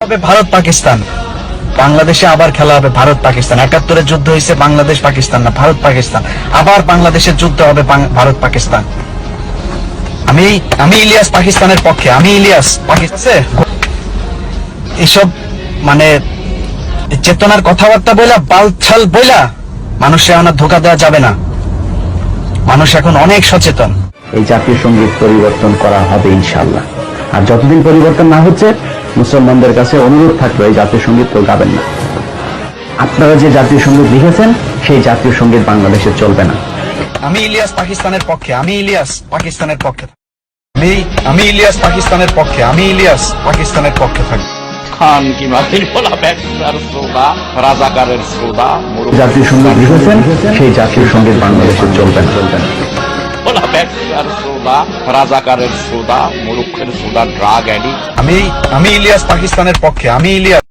হবে ভারত পাকিস্তান, বাংলাদেশে আবার খেলা হবে ভারত পাকিস্তান। ৭১-এর যুদ্ধ হয়েছে বাংলাদেশ পাকিস্তান না, ভারত পাকিস্তান। আবার বাংলাদেশের যুদ্ধ হবে ভারত পাকিস্তান। আমি ইলিয়াস পাকিস্তানের পক্ষে, আমি ইলিয়াস পাকিস্তান। এসব মানে চেতনার কথাবার্তা বইলা, বালছাল বইলা মানুষে আমার ধোকা দেওয়া যাবে না। মানুষ এখন অনেক সচেতন। এই জাতীয় সঙ্গীত পরিবর্তন করা হবে ইনশাআল্লাহ। আর যতদিন পরিবর্তন না হচ্ছে, মুসলমানদের কাছে অনুরোধ থাকলো এই জাতীয় সঙ্গীত তো গাবেন না। আপনারা যে জাতীয় সঙ্গীত লিখেছেন সেই জাতীয় সঙ্গীত বাংলাদেশে চলবে না। আমি ইলিয়াস পাকিস্তানের পক্ষে, আমি ইলিয়াস পাকিস্তানের পক্ষে। আমি ইলিয়াস পাকিস্তানের পক্ষে, আমি ইলিয়াস পাকিস্তানের পক্ষে থাকি। খান কি মাটির পোলা ব্যবসার শ্রোতা, রাজাকারের শ্রোতা, জাতীয় সঙ্গীত লিখেছেন সেই জাতীয় সঙ্গীত বাংলাদেশে চলবে না। পোলা ব্যবসার শ্রোতা, রাজাকারের শ্রোতা, মুরুখের শ্রোতা, ড্রাগ অ্যাডিক্ট। আমি ইলিয়াস পাকিস্তানের পক্ষে, আমি ইলিয়াস।